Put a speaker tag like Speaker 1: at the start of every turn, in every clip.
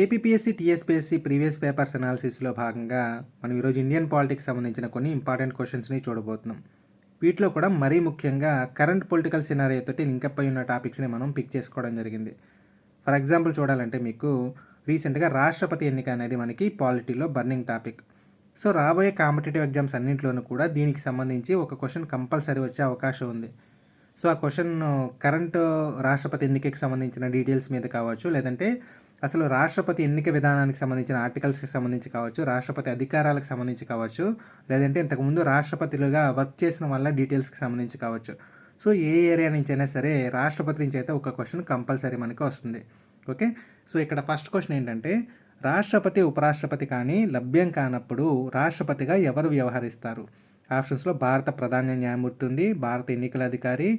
Speaker 1: APPSC, TSPSC previous papers అనాలిసిస్లో భాగంగా మనం ఈరోజు ఇండియన్ పాలిటిక్స్ సంబంధించిన కొన్ని ఇంపార్టెంట్ క్వశ్చన్స్ని చూడబోతున్నాం. వీటిలో కూడా మరీ ముఖ్యంగా కరెంట్ పొలిటికల్ సినారియోతోటి లింకప్ అయి ఉన్న టాపిక్స్ని మనం పిక్ చేసుకోవడం జరిగింది. ఫర్ ఎగ్జాంపుల్ చూడాలంటే మీకు రీసెంట్గా రాష్ట్రపతి ఎన్నిక అనేది మనకి పాలిటీలో బర్నింగ్ టాపిక్. సో రాబోయే కాంపిటేటివ్ ఎగ్జామ్స్ అన్నింటిలోనూ కూడా దీనికి సంబంధించి ఒక క్వశ్చన్ కంపల్సరీ వచ్చే అవకాశం ఉంది. సో ఆ క్వశ్చన్ కరెంట్ రాష్ట్రపతి ఎన్నికకి సంబంధించిన డీటెయిల్స్ మీద కావచ్చు, లేదంటే అసలు రాష్ట్రపతి ఎన్నిక విధానానికి సంబంధించిన ఆర్టికల్స్కి సంబంధించి కావచ్చు, రాష్ట్రపతి అధికారాలకు సంబంధించి కావచ్చు, లేదంటే ఇంతకుముందు రాష్ట్రపతిలుగా వర్క్ చేసిన వల్ల డీటెయిల్స్కి సంబంధించి కావచ్చు. సో ఏ ఏరియా నుంచి అయినా సరే రాష్ట్రపతి నుంచి అయితే ఒక క్వశ్చన్ కంపల్సరీ మనకి వస్తుంది. ఓకే, సో ఇక్కడ ఫస్ట్ క్వశ్చన్ ఏంటంటే, రాష్ట్రపతి ఉపరాష్ట్రపతి కానీ లభ్యం కానప్పుడు రాష్ట్రపతిగా ఎవరు వ్యవహరిస్తారు? ఆప్షన్స్లో భారత ప్రధాన న్యాయమూర్తి ఉంది, భారత ఎన్నికల అధికారి,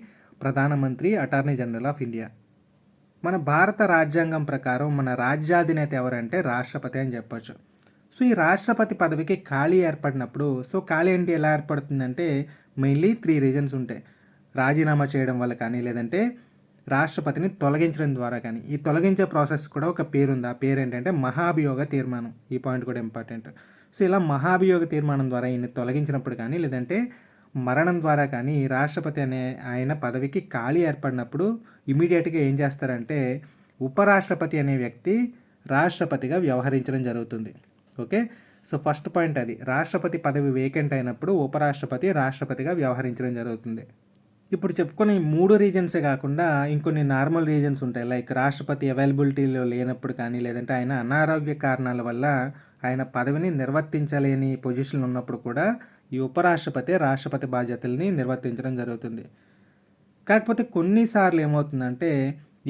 Speaker 1: ప్రధానమంత్రి, అటార్నీ జనరల్ ఆఫ్ ఇండియా. మన భారత రాజ్యాంగం ప్రకారం మన రాజ్యాధినేత ఎవరంటే రాష్ట్రపతి అని చెప్పొచ్చు. సో ఈ రాష్ట్రపతి పదవికి ఖాళీ ఏర్పడినప్పుడు, సో ఖాళీ అంటే ఎలా ఏర్పడుతుందంటే మెయిన్లీ 3 రీజన్స్ ఉంటాయి. రాజీనామా చేయడం వల్ల కానీ, లేదంటే రాష్ట్రపతిని తొలగించడం ద్వారా కానీ. ఈ తొలగించే ప్రాసెస్ కూడా ఒక పేరుంది. ఆ పేరు ఏంటంటే మహాభియోగ తీర్మానం. ఈ పాయింట్ కూడా ఇంపార్టెంట్. సో ఇలా మహాభియోగ తీర్మానం ద్వారా ఈయన్ని తొలగించినప్పుడు కానీ, లేదంటే మరణం ద్వారా కానీ రాష్ట్రపతి అనే ఆయన పదవికి ఖాళీ ఏర్పడినప్పుడు ఇమీడియట్గా ఏం చేస్తారంటే ఉపరాష్ట్రపతి అనే వ్యక్తి రాష్ట్రపతిగా వ్యవహరించడం జరుగుతుంది. ఓకే, సో ఫస్ట్ పాయింట్ అది. రాష్ట్రపతి పదవి వేకెంట్ అయినప్పుడు ఉపరాష్ట్రపతి రాష్ట్రపతిగా వ్యవహరించడం జరుగుతుంది. ఇప్పుడు చెప్పుకునే 3 రీజన్సే కాకుండా ఇంకొన్ని నార్మల్ రీజన్స్ ఉంటాయి. లైక్ రాష్ట్రపతి అవైలబిలిటీలో లేనప్పుడు కానీ, లేదంటే ఆయన అనారోగ్య కారణాల వల్ల ఆయన పదవిని నిర్వర్తించలేని పొజిషన్ ఉన్నప్పుడు కూడా ఈ ఉపరాష్ట్రపతి రాష్ట్రపతి బాధ్యతల్ని నిర్వర్తించడం జరుగుతుంది. కాకపోతే కొన్నిసార్లు ఏమవుతుందంటే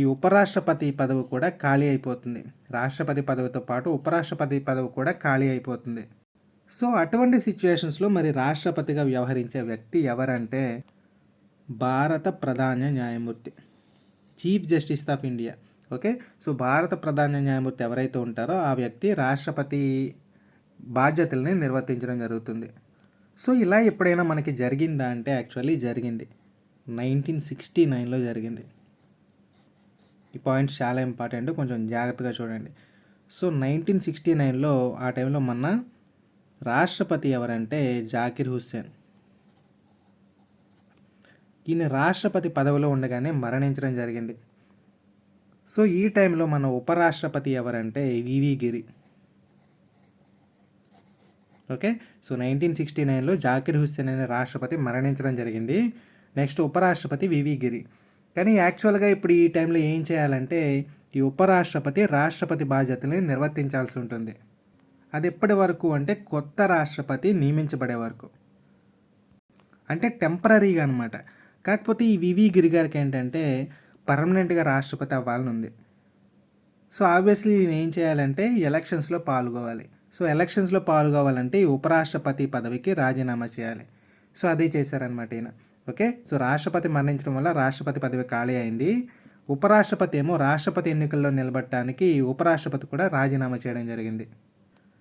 Speaker 1: ఈ ఉపరాష్ట్రపతి పదవి కూడా ఖాళీ అయిపోతుంది. రాష్ట్రపతి పదవితో పాటు ఉపరాష్ట్రపతి పదవి కూడా ఖాళీ అయిపోతుంది. సో అటువంటి సిచ్యువేషన్స్లో మరి రాష్ట్రపతిగా వ్యవహరించే వ్యక్తి ఎవరంటే భారత ప్రధాన న్యాయమూర్తి, chief justice of India. Okay, so భారత ప్రధాన న్యాయమూర్తి ఎవరైతే ఉంటారో ఆ వ్యక్తి రాష్ట్రపతి బాధ్యతల్ని నిర్వర్తించడం జరుగుతుంది. సో ఇలా ఎప్పుడైనా మనకి జరిగిందా అంటే యాక్చువల్లీ జరిగింది. 1969లో జరిగింది. ఈ పాయింట్స్ చాలా ఇంపార్టెంట్, కొంచెం జాగ్రత్తగా చూడండి. సో 1969లో ఆ టైంలో మన రాష్ట్రపతి ఎవరంటే జాకిర్ హుస్సేన్. ఈయన రాష్ట్రపతి పదవిలో ఉండగానే మరణించడం జరిగింది. సో ఈ టైంలో మన ఉపరాష్ట్రపతి ఎవరంటే వివి గిరి. ఓకే, సో 1969లో జాకిర్ హుస్సేన్ అనే రాష్ట్రపతి మరణించడం జరిగింది. నెక్స్ట్ ఉపరాష్ట్రపతి వివి గిరి. కానీ యాక్చువల్గా ఇప్పుడు ఈ టైంలో ఏం చేయాలంటే ఈ ఉపరాష్ట్రపతి రాష్ట్రపతి బాధ్యతల్ని నిర్వర్తించాల్సి ఉంటుంది. అది ఎప్పటి వరకు అంటే కొత్త రాష్ట్రపతి నియమించబడే వరకు, అంటే టెంపరీగా అనమాట. కాకపోతే ఈ వివి గిరి గారికి ఏంటంటే పర్మనెంట్గా రాష్ట్రపతి అవ్వాలని ఉంది. సో ఆబ్వియస్లీ ఈయన ఏం చేయాలంటే ఎలక్షన్స్లో పాల్గొవాలి. సో ఎలక్షన్స్లో పాల్గొవాలంటే ఈ ఉపరాష్ట్రపతి పదవికి రాజీనామా చేయాలి. సో అదే చేశారనమాట ఈయన. ఓకే, సో రాష్ట్రపతి మరణించడం వల్ల రాష్ట్రపతి పదవి ఖాళీ అయింది. ఉపరాష్ట్రపతి ఏమో రాష్ట్రపతి ఎన్నికల్లో నిలబడటానికి ఉపరాష్ట్రపతి కూడా రాజీనామా చేయడం జరిగింది.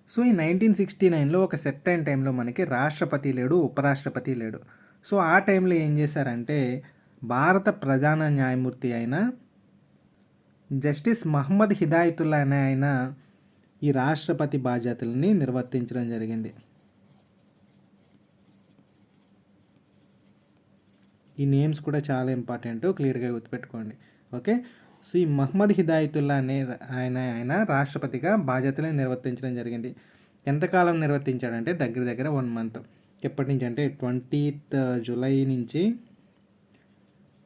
Speaker 1: సో ఈ 1969లో ఒక సెర్టైన్ టైంలో మనకి రాష్ట్రపతి లేడు, ఉపరాష్ట్రపతి లేడు. సో ఆ టైంలో ఏం చేశారంటే భారత ప్రధాన న్యాయమూర్తి అయిన జస్టిస్ మహమ్మద్ హిదాయతుల్లా అనే ఆయన ఈ రాష్ట్రపతి బాధ్యతల్ని నిర్వర్తించడం జరిగింది. ఈ నేమ్స్ కూడా చాలా ఇంపార్టెంట్, క్లియర్గా గుర్తుపెట్టుకోండి. ఓకే, సో ఈ మహమ్మద్ హిదాయతుల్లా అనే ఆయన రాష్ట్రపతిగా బాధ్యతలను నిర్వర్తించడం జరిగింది. ఎంతకాలం నిర్వర్తించాడంటే దగ్గర దగ్గర 1 month. ఎప్పటి నుంచి అంటే 20th జూలై నుంచి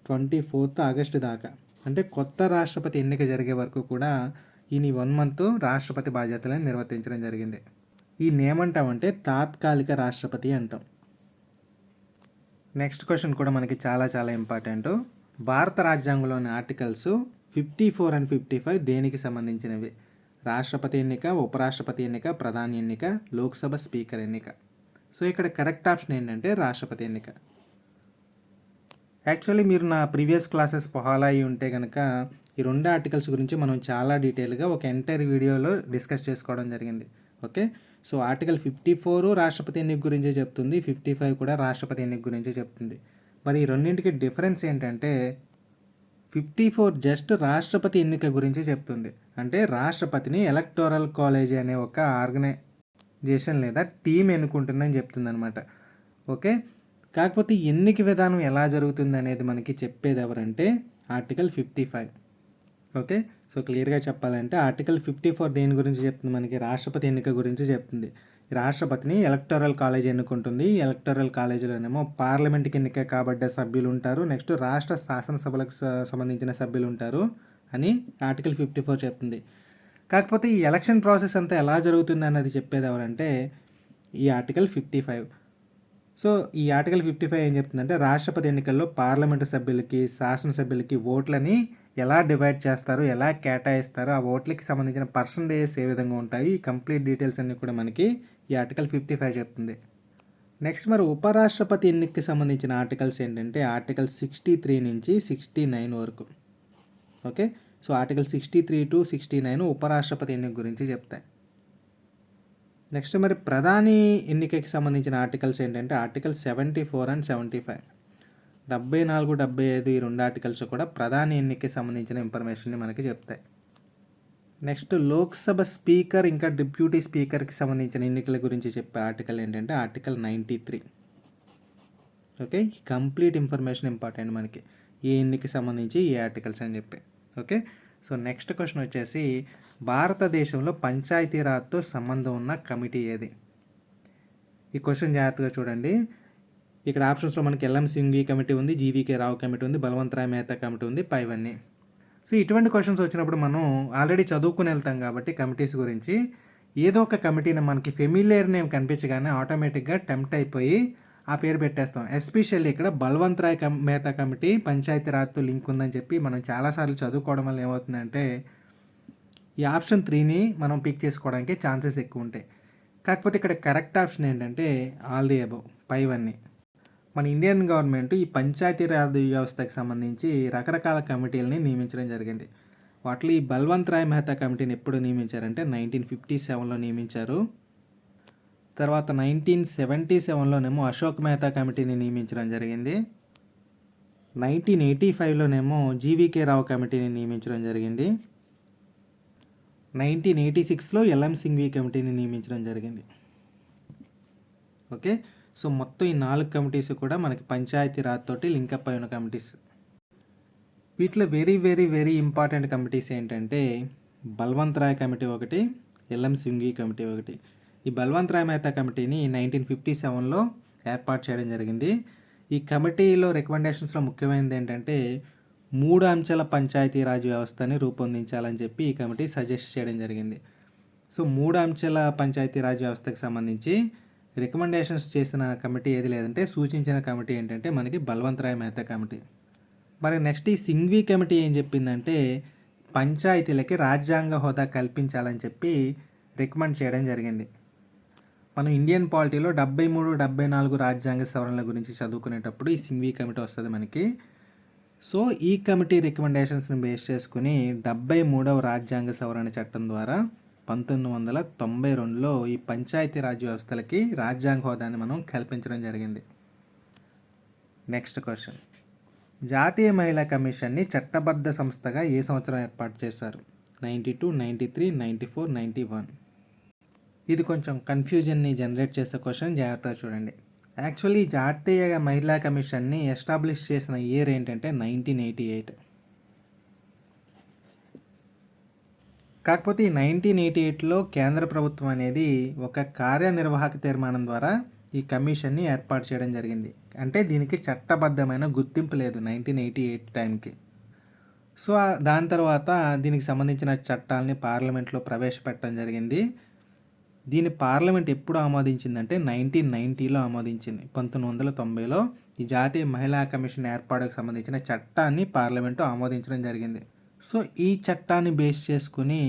Speaker 1: 24th ఆగస్టు దాకా, అంటే కొత్త రాష్ట్రపతి ఎన్నిక జరిగే వరకు కూడా ఈయన 1 month రాష్ట్రపతి బాధ్యతలను నిర్వర్తించడం జరిగింది. ఈ ఏమంటామంటే తాత్కాలిక రాష్ట్రపతి అంటాం. నెక్స్ట్ క్వశ్చన్ కూడా మనకి చాలా చాలా ఇంపార్టెంట్. భారత రాజ్యాంగంలోని ఆర్టికల్స్ 54 and 55 దేనికి సంబంధించినవి? రాష్ట్రపతి ఎన్నిక, ఉపరాష్ట్రపతి ఎన్నిక, ప్రధాని ఎన్నిక, లోక్సభ స్పీకర్ ఎన్నిక. సో ఇక్కడ కరెక్ట్ ఆప్షన్ ఏంటంటే రాష్ట్రపతి ఎన్నిక. యాక్చువల్లీ మీరు నా ప్రీవియస్ క్లాసెస్ ఫాలో అయ్యి ఉంటే కనుక ఈ 2 ఆర్టికల్స్ గురించి మనం చాలా డీటెయిల్గా ఒక ఎంటైర్ వీడియోలో డిస్కస్ చేసుకోవడం జరిగింది. ఓకే, సో ఆర్టికల్ 54 రాష్ట్రపతి ఎన్నిక గురించే చెప్తుంది, 55 కూడా రాష్ట్రపతి ఎన్నిక గురించే చెప్తుంది. మరి ఈ రెండింటికి డిఫరెన్స్ ఏంటంటే 54 జస్ట్ రాష్ట్రపతి ఎన్నిక గురించి చెప్తుంది. అంటే రాష్ట్రపతిని ఎలక్టోరల్ కాలేజ్ అనే ఒక ఆర్గనైజేషన్ లేదా టీం ఎన్నుకుంటుందని చెప్తుందనమాట. ఓకే, కాకపోతే ఎన్నిక విధానం ఎలా జరుగుతుంది అనేది మనకి చెప్పేది ఎవరంటే ఆర్టికల్ 55. ఓకే, సో క్లియర్గా చెప్పాలంటే ఆర్టికల్ 54 దేని గురించి చెప్తుంది, మనకి రాష్ట్రపతి ఎన్నిక గురించి చెప్తుంది. రాష్ట్రపతిని ఎలక్టోరల్ కాలేజ్ ఎన్నుకుంటుంది. ఎలక్టోరల్ కాలేజీలోనేమో పార్లమెంట్కి ఎన్నిక కాబడ్డ సభ్యులు ఉంటారు, నెక్స్ట్ రాష్ట్ర శాసనసభలకు సంబంధించిన సభ్యులు ఉంటారు అని ఆర్టికల్ 54 చెప్తుంది. కాకపోతే ఈ ఎలక్షన్ ప్రాసెస్ అంతా ఎలా జరుగుతుంది అన్నది చెప్పేది ఎవరంటే ఈ ఆర్టికల్ 55. సో ఈ ఆర్టికల్ 55 ఏం చెప్తుందంటే రాష్ట్రపతి ఎన్నికల్లో పార్లమెంటు సభ్యులకి శాసనసభ్యులకి ఓట్లని ఎలా డివైడ్ చేస్తారు, ఎలా కేటాయిస్తారు, ఆ ఓట్లకి సంబంధించిన పర్సంటేజెస్ ఏ విధంగా ఉంటాయి, ఈ కంప్లీట్ డీటెయిల్స్ అన్నీ కూడా మనకి ఈ ఆర్టికల్ 55 చెప్తుంది. నెక్స్ట్ మరి ఉపరాష్ట్రపతి ఎన్నికకి సంబంధించిన ఆర్టికల్స్ ఏంటంటే ఆర్టికల్ 63 నుంచి 69 వరకు. ఓకే, సో ఆర్టికల్ 63 to 69 ఉపరాష్ట్రపతి ఎన్నిక గురించి చెప్తాయి. నెక్స్ట్ మరి ప్రధాని ఎన్నికకి సంబంధించిన ఆర్టికల్స్ ఏంటంటే ఆర్టికల్ 74 and 75. 74, 75 ఈ 2 ఆర్టికల్స్ కూడా ప్రధాని ఎన్నికకి సంబంధించిన ఇన్ఫర్మేషన్ని మనకి చెప్తాయి. నెక్స్ట్ లోక్సభ స్పీకర్ ఇంకా డిప్యూటీ స్పీకర్కి సంబంధించిన ఎన్నికల గురించి చెప్పే ఆర్టికల్ ఏంటంటే article 93. Okay, complete information important మనకి ఏ ఎన్నికకి సంబంధించి ఏ ఆర్టికల్స్ అని చెప్పి. ఓకే, సో నెక్స్ట్ క్వశ్చన్ వచ్చేసి భారతదేశంలో పంచాయతీరాజ్తో సంబంధం ఉన్న కమిటీ ఏది? ఈ క్వశ్చన్ జాగ్రత్తగా చూడండి. ఇక్కడ ఆప్షన్స్లో మనకి ఎల్ఎం సింఘ్వి కమిటీ ఉంది, జీవీకే రావు కమిటీ ఉంది, బలవంతరాయ్ మెహతా కమిటీ ఉంది, పైవన్నీ. సో ఇటువంటి క్వశ్చన్స్ వచ్చినప్పుడు మనం ఆల్రెడీ చదువుకుని వెళ్తాం కాబట్టి కమిటీస్ గురించి ఏదో ఒక కమిటీని మనకి ఫెమిలియర్ నేమ్ కనిపించగానే ఆటోమేటిక్గా టెంప్ట్ అయిపోయి ఆ పేరు పెట్టేస్తాం. ఎస్పెషల్లీ ఇక్కడ బలవంతరాయ్ మెహతా కమిటీ పంచాయతీరాజ్తో లింక్ ఉందని చెప్పి మనం చాలాసార్లు చదువుకోవడం వల్ల ఏమవుతుందంటే ఈ ఆప్షన్ 3ని మనం పిక్ చేసుకోవడానికి ఛాన్సెస్ ఎక్కువ ఉంటాయి. కాకపోతే ఇక్కడ కరెక్ట్ ఆప్షన్ ఏంటంటే ఆల్ ది అబవ్, పైవన్నీ. మన ఇండియన్ గవర్నమెంట్ ఈ పంచాయతీరాజ్ వ్యవస్థకు సంబంధించి రకరకాల కమిటీలని నియమించడం జరిగింది. వాటిలో ఈ బల్వంతరాయ్ మెహతా కమిటీని ఎప్పుడు నియమించారంటే 1957లో నియమించారు. తర్వాత 1977లోనేమో అశోక్ మెహతా కమిటీని నియమించడం జరిగింది. 1985లోనేమో జీవీకే రావు కమిటీని నియమించడం జరిగింది. 1986లో ఎల్ఎం సింఘ్వి కమిటీని నియమించడం జరిగింది. ఓకే, సో మొత్తం ఈ 4 కమిటీస్ కూడా మనకి పంచాయతీరాజ్ తోటి లింకప్ అయిన కమిటీస్. వీటిలో very very very important committees ఏంటంటే బల్వంతరాయ్ కమిటీ ఒకటి, ఎల్ఎం సింఘ్వి కమిటీ ఒకటి. ఈ బల్వంతరాయ్ మెహతా కమిటీని 1957లో ఏర్పాటు చేయడం జరిగింది. ఈ కమిటీలో రికమెండేషన్స్లో ముఖ్యమైనది ఏంటంటే 3 అంచెల పంచాయతీరాజ్ వ్యవస్థని రూపొందించాలని చెప్పి ఈ కమిటీ సజెస్ట్ చేయడం జరిగింది. సో 3 అంచెల పంచాయతీరాజ్ వ్యవస్థకు సంబంధించి రికమెండేషన్స్ చేసిన కమిటీ ఏది లేదంటే సూచించిన కమిటీ ఏంటంటే మనకి బల్వంతరాయ్ మెహతా కమిటీ. మరి నెక్స్ట్ ఈ సింఘ్వి కమిటీ ఏం చెప్పిందంటే పంచాయతీలకి రాజ్యాంగ హోదా కల్పించాలని చెప్పి రికమెండ్ చేయడం జరిగింది. మనం ఇండియన్ పాలిటీలో 73, 74 రాజ్యాంగ సవరణల గురించి చదువుకునేటప్పుడు ఈ సింఘ్వి కమిటీ వస్తుంది మనకి. సో ఈ కమిటీ రికమెండేషన్స్ని బేస్ చేసుకుని 73వ రాజ్యాంగ సవరణ చట్టం ద్వారా 1992లో ఈ పంచాయతీరాజ్ వ్యవస్థలకి రాజ్యాంగ హోదాని మనం కల్పించడం జరిగింది. నెక్స్ట్ క్వశ్చన్, జాతీయ మహిళా కమిషన్ని చట్టబద్ధ సంస్థగా ఏ సంవత్సరం ఏర్పాటు చేశారు? 92, 93, 94, 91. ఇది కొంచెం కన్ఫ్యూజన్ని జనరేట్ చేసే క్వశ్చన్, జాగ్రత్తగా చూడండి. యాక్చువల్లీ జాతీయ మహిళా కమిషన్ని ఎస్టాబ్లిష్ చేసిన ఇయర్ ఏంటంటే 1988. కాకపోతే ఈ 1988లో కేంద్ర ప్రభుత్వం అనేది ఒక కార్యనిర్వాహక తీర్మానం ద్వారా ఈ కమిషన్ని ఏర్పాటు చేయడం జరిగింది. అంటే దీనికి చట్టబద్ధమైన గుర్తింపు లేదు 1988 టైంకి. సో దాని తర్వాత దీనికి సంబంధించిన చట్టాలని పార్లమెంట్లో ప్రవేశపెట్టడం జరిగింది. దీన్ని పార్లమెంట్ ఎప్పుడు ఆమోదించిందంటే 1990లో ఆమోదించింది. 1990లో ఈ జాతీయ మహిళా కమిషన్ ఏర్పాటుకు సంబంధించిన చట్టాన్ని పార్లమెంటు ఆమోదించడం జరిగింది. సో ఈ చట్టాన్ని బేస్ చేసుకుని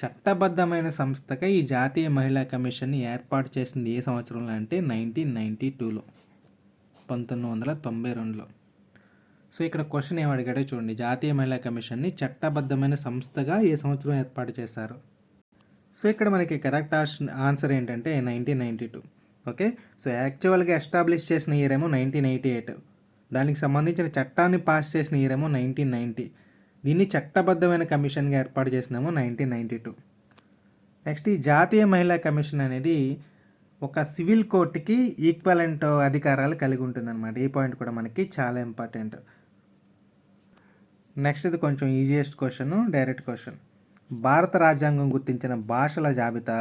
Speaker 1: చట్టబద్ధమైన సంస్థగా ఈ జాతీయ మహిళా కమిషన్ని ఏర్పాటు చేసింది ఏ సంవత్సరంలో అంటే 1992లో, 1992లో. సో ఇక్కడ క్వశ్చన్ ఏం అడిగాడో చూడండి, జాతీయ మహిళా కమిషన్ని చట్టబద్ధమైన సంస్థగా ఏ సంవత్సరం ఏర్పాటు చేశారు? సో ఇక్కడ మనకి కరెక్ట్ ఆన్సర్ ఏంటంటే 1992. ఓకే, సో యాక్చువల్గా ఎస్టాబ్లిష్ చేసిన ఇయర్ ఏమో 1988. దానికి సంబంధించిన చట్టాన్ని పాస్ చేసిన ఇయర్ ఏమో 1990. దీన్ని చట్టబద్ధమైన కమిషన్గా ఏర్పాటు చేసినేమో 1992. నెక్స్ట్ ఈ జాతీయ మహిళా కమిషన్ అనేది ఒక సివిల్ కోర్టుకి ఈక్వలెంట్ అధికారాలు కలిగి ఉంటుందన్నమాట. ఈ పాయింట్ కూడా మనకి చాలా ఇంపార్టెంట్. నెక్స్ట్ ఇది కొంచెం ఈజియెస్ట్ క్వశ్చన్, డైరెక్ట్ క్వశ్చన్. భారత రాజ్యాంగం గుర్తించిన భాషల జాబితా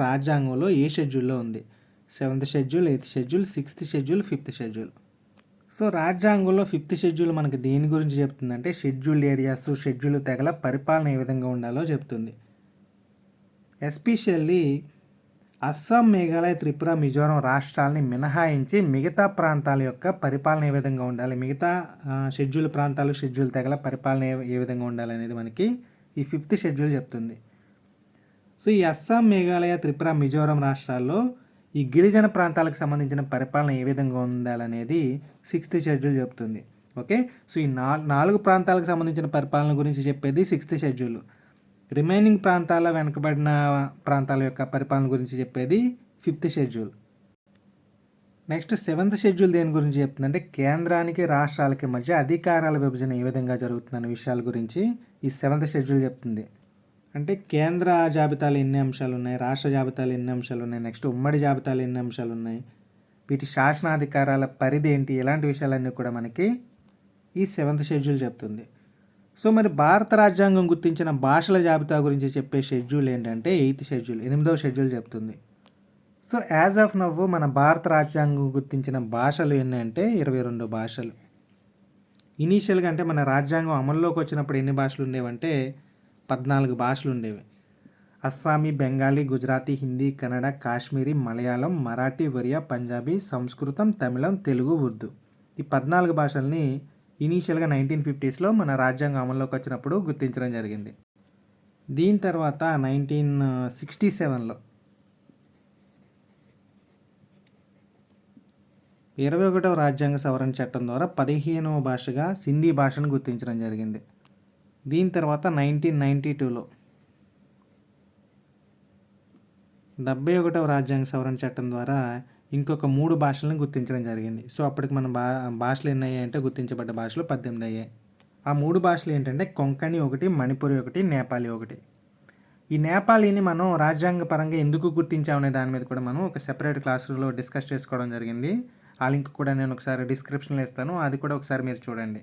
Speaker 1: రాజ్యాంగంలో ఏ షెడ్యూల్లో ఉంది? 7th schedule, 8th schedule, 6th schedule, 5th schedule. So రాజ్యాంగంలో 5th షెడ్యూల్ మనకి దేని గురించి చెప్తుందంటే షెడ్యూల్డ్ ఏరియాస్, షెడ్యూల్ తెగల పరిపాలన ఏ విధంగా ఉండాలో చెప్తుంది. ఎస్పెషల్లీ అస్సాం, మేఘాలయ, త్రిపుర, మిజోరం రాష్ట్రాలని మినహాయించి మిగతా ప్రాంతాల యొక్క పరిపాలన ఏ విధంగా ఉండాలి, మిగతా షెడ్యూల్ ప్రాంతాలు, షెడ్యూల్ తెగల పరిపాలన ఏ విధంగా ఉండాలి అనేది మనకి ఈ 5th షెడ్యూల్ చెప్తుంది. సో ఈ అస్సాం, మేఘాలయ, త్రిపుర, మిజోరం రాష్ట్రాల్లో ఈ గిరిజన ప్రాంతాలకు సంబంధించిన పరిపాలన ఏ విధంగా ఉండాలనేది 6th షెడ్యూల్ చెప్తుంది. ఓకే, సో ఈ 4 ప్రాంతాలకు సంబంధించిన పరిపాలన గురించి చెప్పేది 6th షెడ్యూల్. రిమైనింగ్ ప్రాంతాల, వెనుకబడిన ప్రాంతాల యొక్క పరిపాలన గురించి చెప్పేది 5th schedule. Next 7th schedule దేని గురించి చెప్తుందంటే కేంద్రానికి, రాష్ట్రాలకి మధ్య అధికారాల విభజన ఏ విధంగా జరుగుతుందన్న విషయాల గురించి ఈ 7th షెడ్యూల్ చెప్తుంది. అంటే కేంద్ర జాబితాలు ఎన్ని అంశాలు ఉన్నాయి, రాష్ట్ర జాబితాలు ఎన్ని అంశాలు ఉన్నాయి, నెక్స్ట్ ఉమ్మడి జాబితాలు ఎన్ని అంశాలు ఉన్నాయి, వీటి శాసనాధికారాల పరిధి ఏంటి, ఇలాంటి విషయాలన్నీ కూడా మనకి ఈ 7th షెడ్యూల్ చెప్తుంది. సో మరి భారత రాజ్యాంగం గుర్తించిన భాషల జాబితా గురించి చెప్పే షెడ్యూల్ ఏంటంటే 8th షెడ్యూల్, 8వ షెడ్యూల్ చెప్తుంది. సో యాజ్ ఆఫ్ నవ్ మన భారత రాజ్యాంగం గుర్తించిన భాషలు ఏంటంటే 22 భాషలు. ఇనీషియల్గా అంటే మన రాజ్యాంగం అమల్లోకి వచ్చినప్పుడు ఎన్ని భాషలు ఉండేవంటే 14 భాషలు ఉండేవి. అస్సామీ, బెంగాలీ, గుజరాతీ, హిందీ, కన్నడ, కాశ్మీరీ, మలయాళం, మరాఠీ, ఒరియా, పంజాబీ, సంస్కృతం, తమిళం, తెలుగు, ఉర్దూ. ఈ 14 భాషల్ని ఇనీషియల్గా 1950sలో మన రాజ్యాంగం అమల్లోకి వచ్చినప్పుడు గుర్తించడం జరిగింది. దీని తర్వాత 1967లో 21వ రాజ్యాంగ సవరణ చట్టం ద్వారా 15వ భాషగా సింధీ భాషను గుర్తించడం జరిగింది. దీని తర్వాత 1992లో 71వ రాజ్యాంగ సవరణ చట్టం ద్వారా ఇంకొక 3 భాషలను గుర్తించడం జరిగింది. సో అప్పటికి మన భాషలు ఎన్ని అయ్యాయి అంటే గుర్తించబడ్డ భాషలు 18 అయ్యాయి. ఆ 3 భాషలు ఏంటంటే కొంకణి ఒకటి, మణిపురి ఒకటి, నేపాలీ ఒకటి. ఈ నేపాలీని మనం రాజ్యాంగ పరంగా ఎందుకు గుర్తించామనే దాని మీద కూడా మనం ఒక సెపరేట్ క్లాసులో డిస్కస్ చేసుకోవడం జరిగింది. ఆ లింక్ కూడా నేను ఒకసారి డిస్క్రిప్షన్లో ఇస్తాను, అది కూడా ఒకసారి మీరు చూడండి.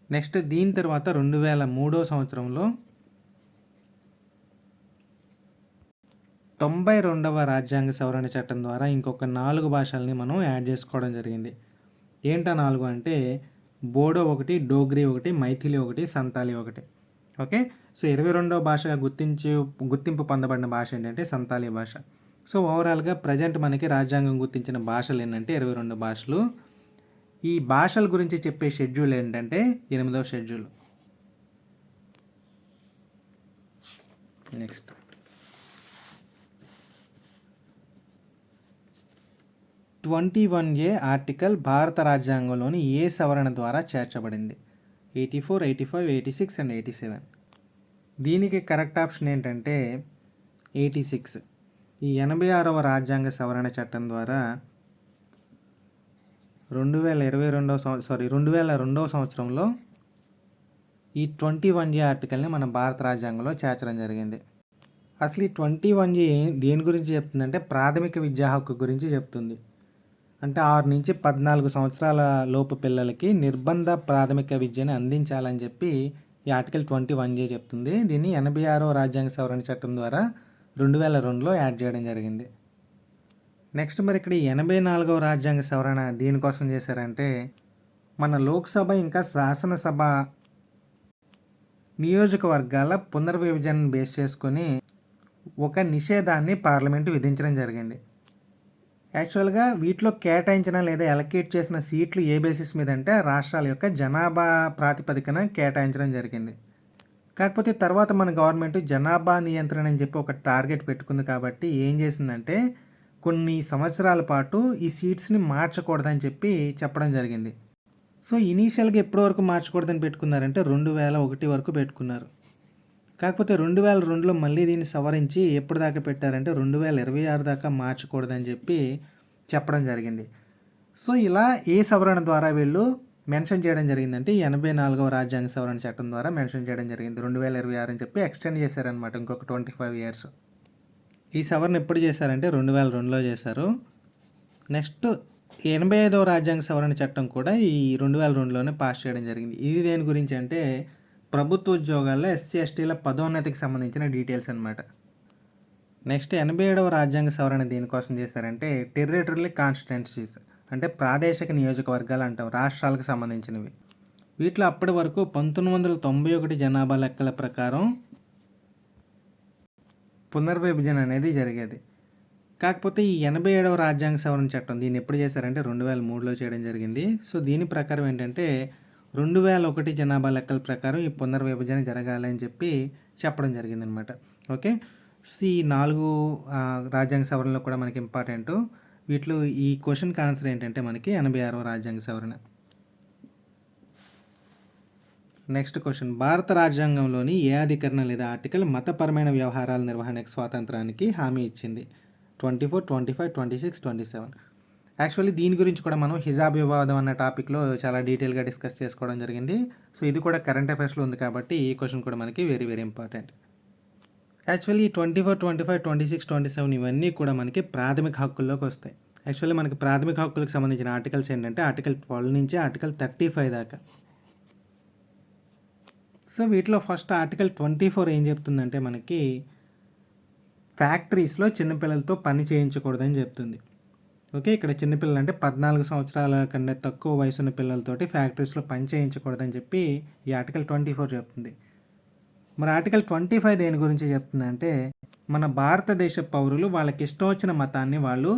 Speaker 1: నెక్స్ట్ దీని తర్వాత 2003వ సంవత్సరంలో 92వ రాజ్యాంగ సవరణ చట్టం ద్వారా ఇంకొక 4 భాషల్ని మనం యాడ్ చేసుకోవడం జరిగింది. ఏంటా 4 అంటే బోడో ఒకటి, డోగ్రీ ఒకటి, మైథిలి ఒకటి, సంతాలి ఒకటి. ఓకే, సో 22వ భాషగా గుర్తింపు పొందబడిన భాష ఏంటంటే సంతాలి భాష. సో ఓవరాల్గా ప్రజెంట్ మనకి రాజ్యాంగం గుర్తించిన భాషలు ఏంటంటే 22 భాషలు. ఈ భాషల గురించి చెప్పే షెడ్యూల్ ఏంటంటే 8వ షెడ్యూల్. నెక్స్ట్ 21A ఆర్టికల్ భారత రాజ్యాంగంలోని ఏ సవరణ ద్వారా చేర్చబడింది? 84, 85, 86 అండ్ 87. దీనికి కరెక్ట్ ఆప్షన్ ఏంటంటే 86. ఈ 86వ రాజ్యాంగ సవరణ చట్టం ద్వారా 2002వ సంవత్సరంలో ఈ 21A ఆర్టికల్ని మన భారత రాజ్యాంగంలో చేర్చడం జరిగింది. అసలు ఈ 21A దేని గురించి చెప్తుందంటే ప్రాథమిక విద్యా హక్కు గురించి చెప్తుంది. అంటే 6 నుంచి 14 సంవత్సరాల లోపు పిల్లలకి నిర్బంధ ప్రాథమిక విద్యను అందించాలని చెప్పి ఈ ఆర్టికల్ 21A చెప్తుంది. దీన్ని 86వ రాజ్యాంగ సవరణ చట్టం ద్వారా 2002లో యాడ్ చేయడం జరిగింది. నెక్స్ట్ మరి ఇక్కడ 84వ రాజ్యాంగ సవరణ దీనికోసం చేశారంటే మన లోక్సభ ఇంకా శాసనసభ నియోజకవర్గాల పునర్విభజనను బేస్ చేసుకొని ఒక నిషేధాన్ని పార్లమెంటు విధించడం జరిగింది. యాక్చువల్గా వీటిలో కేటాయించిన లేదా అలొకేట్ చేసిన సీట్లు ఏ బేసిస్ మీద అంటే రాష్ట్రాల యొక్క జనాభా ప్రాతిపదికన కేటాయించడం జరిగింది. కాకపోతే తర్వాత మన గవర్నమెంట్ జనాభా నియంత్రణ అని చెప్పి ఒక టార్గెట్ పెట్టుకుంది. కాబట్టి ఏం చేసిందంటే కొన్ని సంవత్సరాల పాటు ఈ సీట్స్ని మార్చకూడదని చెప్పి చెప్పడం జరిగింది. సో ఇనీషియల్గా ఎప్పటి వరకు మార్చకూడదని పెట్టుకున్నారంటే 2001 వరకు పెట్టుకున్నారు. కాకపోతే 2002లో మళ్ళీ దీన్ని సవరించి ఎప్పుడు దాకా పెట్టారంటే 2026 దాకా మార్చకూడదని చెప్పి చెప్పడం జరిగింది. సో ఇలా ఏ సవరణ ద్వారా వీళ్ళు మెన్షన్ చేయడం జరిగిందంటే 84వ రాజ్యాంగ సవరణ చట్టం ద్వారా మెన్షన్ చేయడం జరిగింది. 2026 అని చెప్పి ఎక్స్టెండ్ చేశారనమాట ఇంకొక 25 ఇయర్స్. ఈ సవరణ ఎప్పుడు చేశారంటే 2002లో చేశారు. నెక్స్ట్ 85వ రాజ్యాంగ సవరణ చట్టం కూడా ఈ 2002లోనే పాస్ చేయడం జరిగింది. ఇది దేని గురించి అంటే ప్రభుత్వ ఉద్యోగాల్లో ఎస్సీ ఎస్టీల పదోన్నతికి సంబంధించిన డీటెయిల్స్ అనమాట. నెక్స్ట్ 87వ రాజ్యాంగ సవరణ దేనికోసం చేశారంటే టెరిటరీ కాన్స్టిట్యున్సీస్ అంటే ప్రాదేశిక నియోజకవర్గాలు అంటాం, రాష్ట్రాలకు సంబంధించినవి. వీటిలో అప్పటి వరకు 1991 జనాభా లెక్కల ప్రకారం పునర్విభజన అనేది జరిగేది. కాకపోతే ఈ 87వ రాజ్యాంగ సవరణ చట్టం దీన్ని ఎప్పుడు చేశారంటే 2003లో చేయడం జరిగింది. సో దీని ప్రకారం ఏంటంటే 2001 జనాభా లెక్కల ప్రకారం ఈ పునర్విభజన జరగాలని చెప్పి చెప్పడం జరిగిందనమాట. ఓకే, సో ఈ 4 రాజ్యాంగ సవరణలు కూడా మనకి ఇంపార్టెంట్. వీటిలో ఈ క్వశ్చన్కి ఆన్సర్ ఏంటంటే మనకి 86వ రాజ్యాంగ సవరణ. నెక్స్ట్ క్వశ్చన్, భారత రాజ్యాంగంలోని ఏ అధికరణ లేదా ఆర్టికల్ మతపరమైన వ్యవహారాల నిర్వహణకు స్వాతంత్రానికి హామీ ఇచ్చింది? 24, 25, 26, 27. యాక్చువల్లీ దీని గురించి కూడా మనం హిజాబ్ వివాదం అన్న టాపిక్లో చాలా డీటెయిల్గా డిస్కస్ చేసుకోవడం జరిగింది. సో ఇది కూడా కరెంట్ అఫైర్స్లో ఉంది కాబట్టి ఈ క్వశ్చన్ కూడా మనకి వెరీ వెరీ ఇంపార్టెంట్. యాక్చువల్లీ 24, 25, 26, 27 ఇవన్నీ కూడా మనకి ప్రాథమిక హక్కుల్లోకి వస్తాయి. యాక్చువల్లీ మనకి ప్రాథమిక హక్కులకు సంబంధించిన ఆర్టికల్స్ ఏంటంటే ఆర్టికల్ 12 నుంచి ఆర్టికల్ 35 దాకా. సో వీటిలో ఫస్ట్ ఆర్టికల్ 24 ఏం చెప్తుందంటే మనకి ఫ్యాక్టరీస్లో చిన్నపిల్లలతో పని చేయించకూడదని చెప్తుంది. ఓకే, ఇక్కడ చిన్నపిల్లలు అంటే 14 సంవత్సరాల కన్నా తక్కువ వయసున్న పిల్లలతోటి ఫ్యాక్టరీస్లో పని చేయించకూడదని చెప్పి ఈ ఆర్టికల్ 24 చెప్తుంది. మరి ఆర్టికల్ 25 దేని గురించి చెప్తుందంటే మన భారతదేశ పౌరులు వాళ్ళకి ఇష్టం వచ్చిన మతాన్ని వాళ్ళు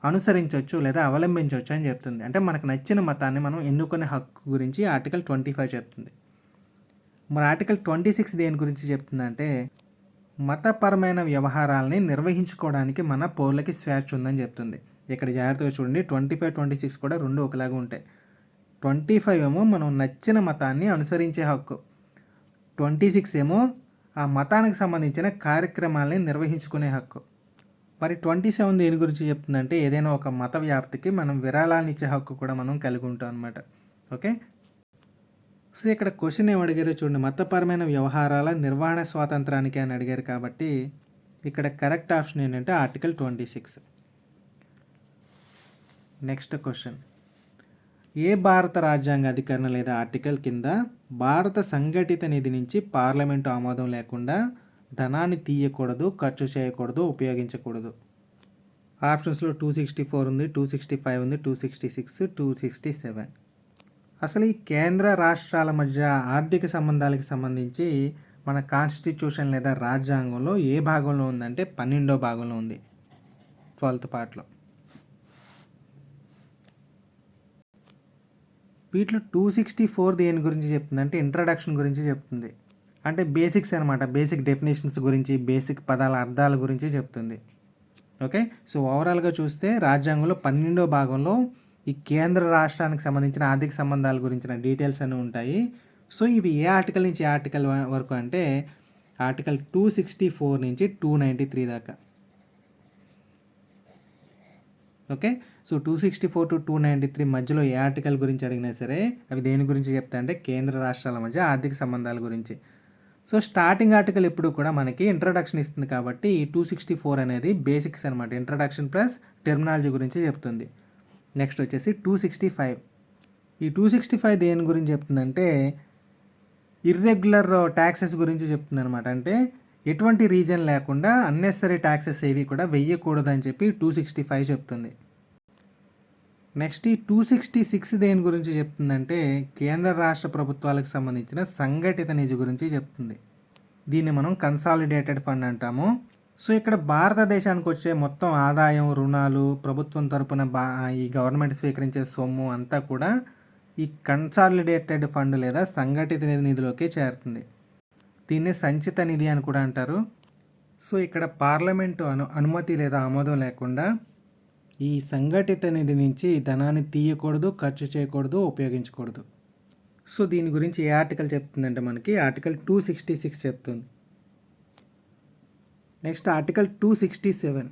Speaker 1: అనుసరించవచ్చు లేదా అవలంబించవచ్చు అని చెప్తుంది. అంటే మనకు నచ్చిన మతాన్ని మనం ఎన్నుకునే హక్కు గురించి ఆర్టికల్ 25 చెప్తుంది. మరి ఆర్టికల్ 26 దేని గురించి చెప్తుందంటే మతపరమైన వ్యవహారాలని నిర్వహించుకోవడానికి మన పౌరులకి స్వేచ్ఛ ఉందని చెప్తుంది. ఇక్కడ జాగ్రత్తగా చూడండి, 25, 26 కూడా రెండు ఒకలాగా ఉంటాయి. 25 ఏమో మనం నచ్చిన మతాన్ని అనుసరించే హక్కు, 26 ఏమో ఆ మతానికి సంబంధించిన కార్యక్రమాలని నిర్వహించుకునే హక్కు. మరి 27 దేని గురించి చెప్తుందంటే ఏదైనా ఒక మత వ్యాప్తికి మనం విరాళాన్ని ఇచ్చే హక్కు కూడా మనం కలిగి ఉంటాం అనమాట. ఓకే, సో ఇక్కడ క్వశ్చన్ ఏం అడిగారో చూడండి, మతపరమైన వ్యవహారాల నిర్వహణ స్వాతంత్రానికి అని అడిగారు కాబట్టి ఇక్కడ కరెక్ట్ ఆప్షన్ ఏంటంటే ఆర్టికల్ 26. నెక్స్ట్ క్వశ్చన్, ఏ భారత రాజ్యాంగ అధికరణ లేదా ఆర్టికల్ కింద భారత సంఘటిత నిధి నుంచి పార్లమెంటు ఆమోదం లేకుండా ధనాన్ని తీయకూడదు, ఖర్చు చేయకూడదు, ఉపయోగించకూడదు? ఆప్షన్స్లో 264 ఉంది, 265 ఉంది, 266, 267. అసలు ఈ కేంద్ర రాష్ట్రాల మధ్య ఆర్థిక సంబంధాలకు సంబంధించి మన కాన్స్టిట్యూషన్ లేదా రాజ్యాంగంలో ఏ భాగంలో ఉందంటే 12వ భాగంలో ఉంది, 12th పార్ట్లో. వీటిలో 264 దేని గురించి చెప్తుంది అంటే ఇంట్రడక్షన్ గురించి చెప్తుంది. అంటే బేసిక్స్ అనమాట, బేసిక్ డెఫినేషన్స్ గురించి, బేసిక్ పదాల అర్థాల గురించి చెప్తుంది. ఓకే, సో ఓవరాల్గా చూస్తే రాజ్యాంగంలో 12వ భాగంలో ఈ కేంద్ర రాష్ట్రానికి సంబంధించిన ఆర్థిక సంబంధాల గురించిన డీటెయిల్స్ అన్నీ ఉంటాయి. సో ఇవి ఏ ఆర్టికల్ నుంచి ఏ ఆర్టికల్ వరకు అంటే ఆర్టికల్ 264 నుంచి 293 దాకా. ఓకే, సో 264 to 293 మధ్యలో ఏ ఆర్టికల్ గురించి అడిగినా సరే అవి దేని గురించి చెప్తా అంటే కేంద్ర రాష్ట్రాల మధ్య ఆర్థిక సంబంధాల గురించి. సో స్టార్టింగ్ ఆర్టికల్ ఎప్పుడు కూడా మనకి ఇంట్రడక్షన్ ఇస్తుంది కాబట్టి ఈ 264 అనేది బేసిక్స్ అనమాట, ఇంట్రడక్షన్ ప్లస్ టెర్మినాలజీ గురించి చెప్తుంది. నెక్స్ట్ వచ్చేసి 265. ఈ 265 దేని గురించి చెప్తుందంటే ఇర్రెగ్యులర్ ట్యాక్సెస్ గురించి చెప్తుంది అనమాట. అంటే ఎటువంటి రీజన్ లేకుండా అన్నెసరీ ట్యాక్సెస్ ఏవి కూడా వెయ్యకూడదని చెప్పి 265 చెప్తుంది. నెక్స్ట్ ఈ 266 దేని గురించి చెప్తుందంటే కేంద్ర రాష్ట్ర ప్రభుత్వాలకు సంబంధించిన సంఘటిత నిధి గురించి చెప్తుంది. దీన్ని మనం కన్సాలిడేటెడ్ ఫండ్ అంటాము. సో ఇక్కడ భారతదేశానికి వచ్చే మొత్తం ఆదాయం, రుణాలు, ప్రభుత్వం తరపున ఈ గవర్నమెంట్ స్వీకరించే సొమ్ము అంతా కూడా ఈ కన్సాలిడేటెడ్ ఫండ్ లేదా సంఘటిత నిధిలోకి చేరుతుంది. దీన్ని సంచిత నిధి అని కూడా అంటారు. సో ఇక్కడ పార్లమెంటు అనుమతి లేదా ఆమోదం లేకుండా ఈ సంఘటిత నిధి నుంచి ధనాన్ని తీయకూడదు, ఖర్చు చేయకూడదు, ఉపయోగించకూడదు. సో దీని గురించి ఏ ఆర్టికల్ చెప్తుందంటే మనకి ఆర్టికల్ 266 చెప్తుంది. Next article 267.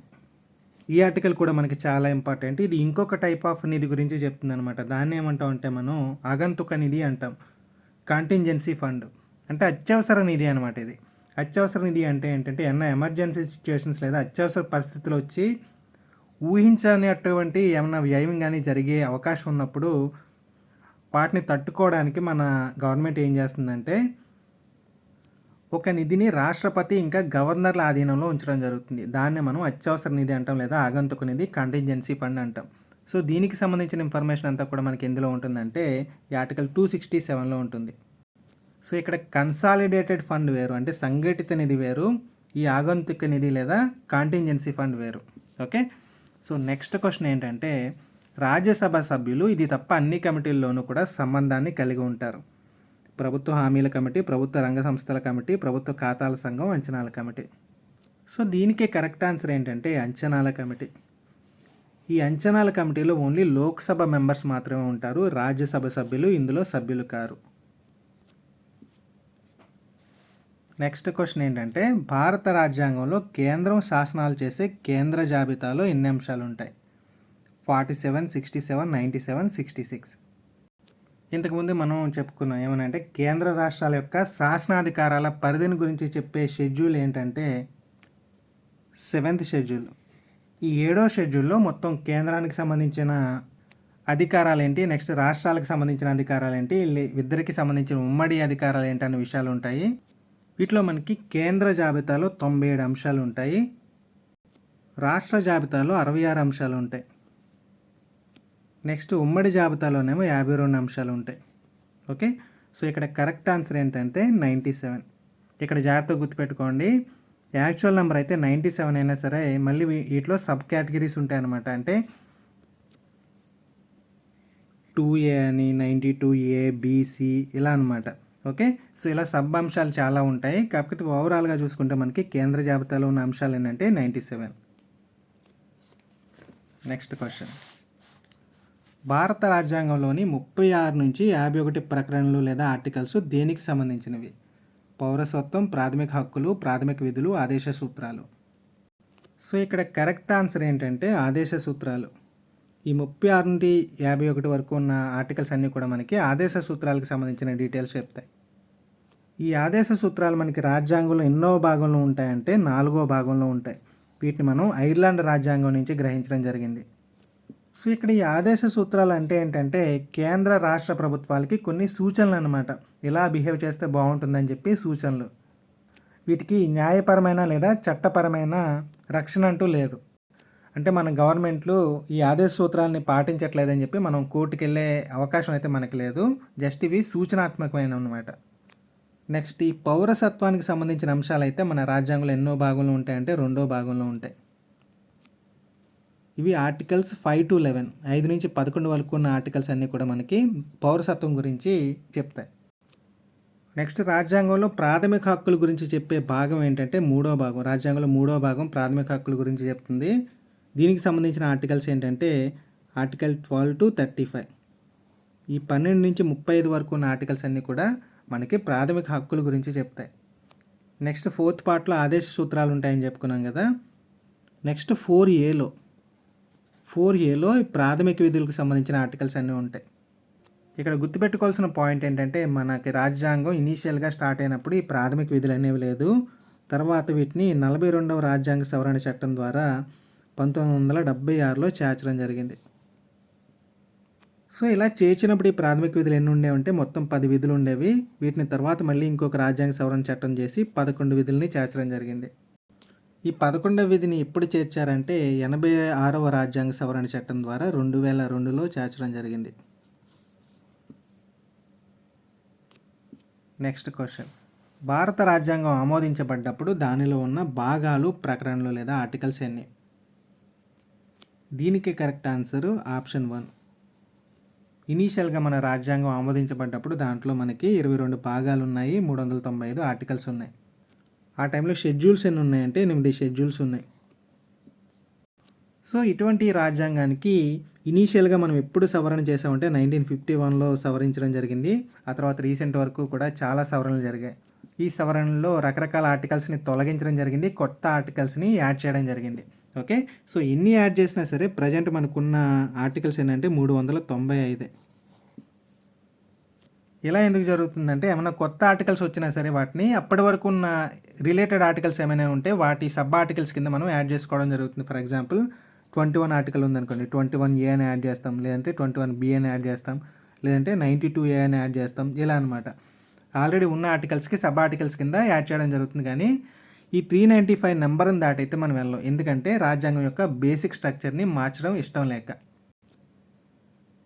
Speaker 1: ఈ ఆర్టికల్ కూడా మనకి చాలా ఇంపార్టెంట్. ఇది ఇంకొక టైప్ ఆఫ్ నిధి గురించి చెప్తుందనమాట. దాన్ని ఏమంటాం అంటే మనం ఆగంతుక నిధి అంటాం. కాంటింజెన్సీ ఫండ్ అంటే అత్యవసర నిధి అనమాట ఇది. అత్యవసర నిధి అంటే ఏంటంటే ఏమన్నా ఎమర్జెన్సీ సిచ్యువేషన్స్ లేదా అత్యవసర పరిస్థితులు వచ్చి ఊహించనటువంటి ఏమన్నా వ్యయం కానీ జరిగే అవకాశం ఉన్నప్పుడు వాటిని తట్టుకోవడానికి మన గవర్నమెంట్ ఏం చేస్తుందంటే ఒక నిధిని రాష్ట్రపతి ఇంకా గవర్నర్ల ఆధీనంలో ఉంచడం జరుగుతుంది. దాన్నే మనం అత్యవసర నిధి అంటాం లేదా ఆగంతుక నిధి, కాంటింజెన్సీ ఫండ్ అంటాం. సో దీనికి సంబంధించిన ఇన్ఫర్మేషన్ అంతా కూడా మనకి ఎందులో ఉంటుందంటే ఈ ఆర్టికల్ 267లో ఉంటుంది. సో ఇక్కడ కన్సాలిడేటెడ్ ఫండ్ వేరు, అంటే సంఘటిత నిధి వేరు, ఈ ఆగంతుక నిధి లేదా కాంటింజెన్సీ ఫండ్ వేరు. ఓకే, సో నెక్స్ట్ క్వశ్చన్ ఏంటంటే రాజ్యసభ సభ్యులు ఇది తప్ప అన్ని కమిటీల్లోనూ కూడా సంబంధాన్ని కలిగి ఉంటారు. ప్రభుత్వ హామీల కమిటీ, ప్రభుత్వ రంగ సంస్థల కమిటీ, ప్రభుత్వ ఖాతాల సంఘం, అంచనాల కమిటీ. సో దీనికి కరెక్ట్ ఆన్సర్ ఏంటంటే అంచనాల కమిటీ. ఈ అంచనాల కమిటీలో ఓన్లీ లోక్సభ మెంబర్స్ మాత్రమే ఉంటారు, రాజ్యసభ సభ్యులు ఇందులో సభ్యులు కారు. నెక్స్ట్ క్వశ్చన్ ఏంటంటే భారత రాజ్యాంగంలో కేంద్రం శాసనాలు చేసే కేంద్ర జాబితాలో ఎన్ని అంశాలు ఉంటాయి? 47, 67, 97, 66. ఇంతకుముందు మనం చెప్పుకున్నాం ఏమనంటే కేంద్ర రాష్ట్రాల యొక్క శాసనాధికారాల పరిధిని గురించి చెప్పే షెడ్యూల్ ఏంటంటే 7th షెడ్యూల్. ఈ 7వ షెడ్యూల్లో మొత్తం కేంద్రానికి సంబంధించిన అధికారాలు ఏంటి, నెక్స్ట్ రాష్ట్రాలకు సంబంధించిన అధికారాలు ఏంటి, ఇద్దరికి సంబంధించిన ఉమ్మడి అధికారాలు ఏంటి అనే విషయాలు ఉంటాయి. వీటిలో మనకి కేంద్ర జాబితాలో 97 అంశాలు ఉంటాయి, రాష్ట్ర జాబితాలో 66 అంశాలు ఉంటాయి, నెక్స్ట్ ఉమ్మడి జాబితాలోనేమో 52 అంశాలు ఉంటాయి. ఓకే, సో ఇక్కడ కరెక్ట్ ఆన్సర్ ఏంటంటే 97. ఇక్కడ జాగ్రత్తగా గుర్తుపెట్టుకోండి, యాక్చువల్ నెంబర్ అయితే 97 అయినా సరే మళ్ళీ వీటిలో సబ్ కేటగిరీస్ ఉంటాయన్నమాట. అంటే 2A అని, 92A, BC ఇలా అనమాట. ఓకే, సో ఇలా సబ్ అంశాలు చాలా ఉంటాయి. కాకపోతే ఓవరాల్గా చూసుకుంటే మనకి కేంద్ర జాబితాలో ఉన్న అంశాలు ఏంటంటే 97. నెక్స్ట్ క్వశ్చన్, భారత రాజ్యాంగంలోని 36 నుంచి 51 ప్రకరణలు లేదా ఆర్టికల్స్ దేనికి సంబంధించినవి? పౌరసత్వం, ప్రాథమిక హక్కులు, ప్రాథమిక విధులు, ఆదేశ సూత్రాలు. సో ఇక్కడ కరెక్ట్ ఆన్సర్ ఏంటంటే ఆదేశ సూత్రాలు. ఈ 36 నుండి 51 వరకు ఉన్న ఆర్టికల్స్ అన్నీ కూడా మనకి ఆదేశ సూత్రాలకు సంబంధించిన డీటెయిల్స్ చెప్తాయి. ఈ ఆదేశ సూత్రాలు మనకి రాజ్యాంగంలో ఎన్నో భాగంలో ఉంటాయంటే 4వ భాగంలో ఉంటాయి. వీటిని మనం ఐర్లాండ్ రాజ్యాంగం నుంచి గ్రహించడం జరిగింది. సో ఇక్కడ ఈ ఆదేశ సూత్రాలు అంటే ఏంటంటే కేంద్ర రాష్ట్ర ప్రభుత్వాలకి కొన్ని సూచనలు అన్నమాట. ఇలా బిహేవ్ చేస్తే బాగుంటుందని చెప్పి సూచనలు. వీటికి న్యాయపరమైన లేదా చట్టపరమైన రక్షణ అంటూ లేదు. అంటే మన గవర్నమెంట్లు ఈ ఆదేశ సూత్రాలని పాటించట్లేదని చెప్పి మనం కోర్టుకు వెళ్ళే అవకాశం అయితే మనకి లేదు. జస్ట్ ఇవి సూచనాత్మకమైన అన్నమాట. నెక్స్ట్ ఈ పౌరసత్వానికి సంబంధించిన అంశాలు అయితే మన రాజ్యాంగంలో ఎన్నో భాగంలో ఉంటాయంటే 2వ భాగంలో ఉంటాయి. ఇవి ఆర్టికల్స్ 5 to 11, 5 నుంచి 11 వరకు ఉన్న ఆర్టికల్స్ అన్నీ కూడా మనకి పౌరసత్వం గురించి చెప్తాయి. నెక్స్ట్ రాజ్యాంగంలో ప్రాథమిక హక్కుల గురించి చెప్పే భాగం ఏంటంటే 3వ భాగం. రాజ్యాంగంలో 3వ భాగం ప్రాథమిక హక్కుల గురించి చెప్తుంది. దీనికి సంబంధించిన ఆర్టికల్స్ ఏంటంటే ఆర్టికల్ 12 to 35. ఈ 12 నుంచి 35 వరకు ఉన్న ఆర్టికల్స్ అన్నీ కూడా మనకి ప్రాథమిక హక్కుల గురించి చెప్తాయి. నెక్స్ట్ 4th పార్ట్లో ఆదేశ సూత్రాలు ఉంటాయని చెప్పుకున్నాం కదా. నెక్స్ట్ 4Aలో ఈ ప్రాథమిక విధులకు సంబంధించిన ఆర్టికల్స్ అన్నీ ఉంటాయి. ఇక్కడ గుర్తుపెట్టుకోవాల్సిన పాయింట్ ఏంటంటే మనకి రాజ్యాంగం ఇనీషియల్గా స్టార్ట్ అయినప్పుడు ఈ ప్రాథమిక విధులు అనేవి లేదు. తర్వాత వీటిని 42వ రాజ్యాంగ సవరణ చట్టం ద్వారా 1976లో చేర్చడం జరిగింది. సో ఇలా చేర్చినప్పుడు ఈ ప్రాథమిక విధులు ఎన్ని ఉండేవంటే మొత్తం 10 విధులు ఉండేవి. వీటిని తర్వాత మళ్ళీ ఇంకొక రాజ్యాంగ సవరణ చట్టం చేసి 11 విధులని చేర్చడం జరిగింది. ఈ 11వ విధిని ఎప్పుడు చేర్చారంటే 86వ రాజ్యాంగ సవరణ చట్టం ద్వారా 2002లో చేర్చడం జరిగింది. నెక్స్ట్ క్వశ్చన్, భారత రాజ్యాంగం ఆమోదించబడ్డప్పుడు దానిలో ఉన్న భాగాలు, ప్రకరణలు లేదా ఆర్టికల్స్ ఎన్ని? దీనికి కరెక్ట్ ఆన్సరు ఆప్షన్ 1. ఇనీషియల్గా మన రాజ్యాంగం ఆమోదించబడ్డప్పుడు దాంట్లో మనకి 22 భాగాలు ఉన్నాయి, 395 ఆర్టికల్స్ ఉన్నాయి. ఆ టైంలో షెడ్యూల్స్ ఎన్ని ఉన్నాయంటే 8 షెడ్యూల్స్ ఉన్నాయి. సో ఇటువంటి రాజ్యాంగానికి ఇనీషియల్గా మనం ఎప్పుడు సవరణ చేసామంటే 1951లో సవరించడం జరిగింది. ఆ తర్వాత రీసెంట్ వరకు కూడా చాలా సవరణలు జరిగాయి. ఈ సవరణలో రకరకాల ఆర్టికల్స్ని తొలగించడం జరిగింది, కొత్త ఆర్టికల్స్ని యాడ్ చేయడం జరిగింది. ఓకే. సో ఎన్ని యాడ్ చేసినా సరే ప్రజెంట్ మనకున్న ఆర్టికల్స్ ఏంటంటే 395. ఇలా ఎందుకు జరుగుతుందంటే ఏమన్నా కొత్త ఆర్టికల్స్ వచ్చినా సరే వాటిని అప్పటి వరకు ఉన్న రిలేటెడ్ ఆర్టికల్స్ ఏమైనా ఉంటే వాటి సబ్ ఆర్టికల్స్ కింద మనం యాడ్ చేసుకోవడం జరుగుతుంది. ఫర్ ఎగ్జాంపుల్ 21 ఆర్టికల్ ఉందనుకోండి, 21A అని యాడ్ చేస్తాం, లేదంటే 21B అని యాడ్ చేస్తాం, లేదంటే 92A అని యాడ్ చేస్తాం, ఇలా అనమాట. ఆల్రెడీ ఉన్న ఆర్టికల్స్కి సబ్ ఆర్టికల్స్ కింద యాడ్ చేయడం జరుగుతుంది. కానీ ఈ 395 నెంబర్ని దాటైతే మనం వెళ్ళం, ఎందుకంటే రాజ్యాంగం యొక్క బేసిక్ స్ట్రక్చర్ని మార్చడం ఇష్టం లేక.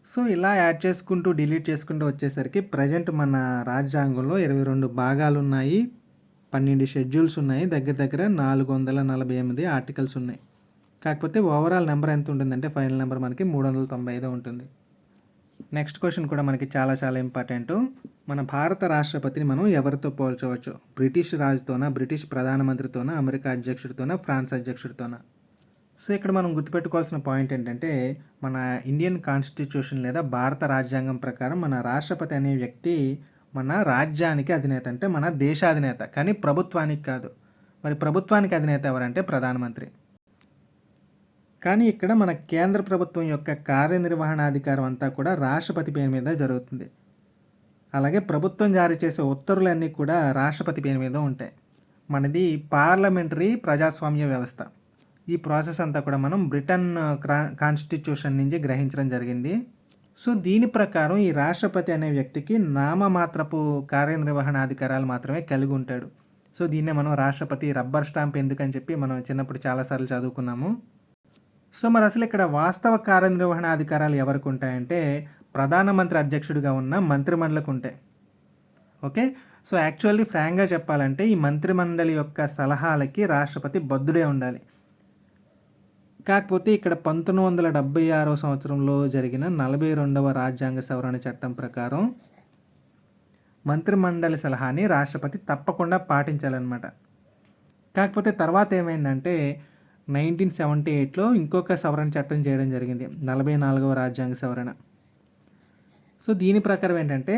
Speaker 1: సో ఇలా యాడ్ చేసుకుంటూ డిలీట్ చేసుకుంటూ వచ్చేసరికి ప్రజెంట్ మన రాజ్యాంగంలో 22 భాగాలు ఉన్నాయి, 12 షెడ్యూల్స్ ఉన్నాయి, దగ్గర దగ్గర 448 ఆర్టికల్స్ ఉన్నాయి. కాకపోతే ఓవరాల్ నెంబర్ ఎంత ఉంటుందంటే ఫైనల్ నెంబర్ మనకి 395 ఉంటుంది. నెక్స్ట్ క్వశ్చన్ కూడా మనకి చాలా చాలా ఇంపార్టెంట్. మన భారత రాష్ట్రపతిని మనం ఎవరితో పోల్చవచ్చు? బ్రిటిష్ రాజుతోనా, బ్రిటిష్ ప్రధానమంత్రితోనా, అమెరికా అధ్యక్షుడితోనా, ఫ్రాన్స్ అధ్యక్షుడితోనా? సో ఇక్కడ మనం గుర్తుపెట్టుకోవాల్సిన పాయింట్ ఏంటంటే మన ఇండియన్ కాన్స్టిట్యూషన్ లేదా భారత రాజ్యాంగం ప్రకారం మన రాష్ట్రపతి అనే వ్యక్తి మన రాజ్యానికి అధినేత, అంటే మన దేశాధినేత, కానీ ప్రభుత్వానికి కాదు. మరి ప్రభుత్వానికి అధినేత ఎవరంటే ప్రధానమంత్రి. కానీ ఇక్కడ మన కేంద్ర ప్రభుత్వం యొక్క కార్యనిర్వహణాధికారం అంతా కూడా రాష్ట్రపతి పేరు మీద జరుగుతుంది. అలాగే ప్రభుత్వం జారీ చేసే ఉత్తర్వులన్నీ కూడా రాష్ట్రపతి పేరు మీద ఉంటాయి. మనది పార్లమెంటరీ ప్రజాస్వామ్య వ్యవస్థ. ఈ ప్రాసెస్ అంతా కూడా మనం బ్రిటన్ కాన్స్టిట్యూషన్ నుంచి గ్రహించడం జరిగింది. సో దీని ప్రకారం ఈ రాష్ట్రపతి అనే వ్యక్తికి నామమాత్రపు కార్యనిర్వహణాధికారాలు మాత్రమే కలిగి ఉంటాడు. సో దీన్నే మనం రాష్ట్రపతి రబ్బర్ స్టాంప్ ఎందుకని చెప్పి మనం చిన్నప్పుడు చాలాసార్లు చదువుకున్నాము. సో మరి అసలు ఇక్కడ వాస్తవ కార్యనిర్వహణాధికారాలు ఎవరికి ఉంటాయంటే ప్రధానమంత్రి అధ్యక్షుడిగా ఉన్న మంత్రిమండలికి ఉంటాయి. ఓకే. సో యాక్చువల్లీ ఫ్రాంక్గా చెప్పాలంటే ఈ మంత్రిమండలి యొక్క సలహాలకి రాష్ట్రపతి బద్ధుడే ఉండాలి. కాకపోతే ఇక్కడ 1976 సంవత్సరంలో జరిగిన 42వ రాజ్యాంగ సవరణ చట్టం ప్రకారం మంత్రిమండలి సలహాని రాష్ట్రపతి తప్పకుండా పాటించాలన్నమాట. కాకపోతే తర్వాత ఏమైందంటే 1978లో ఇంకొక సవరణ చట్టం చేయడం జరిగింది, 44వ రాజ్యాంగ సవరణ. సో దీని ప్రకారం ఏంటంటే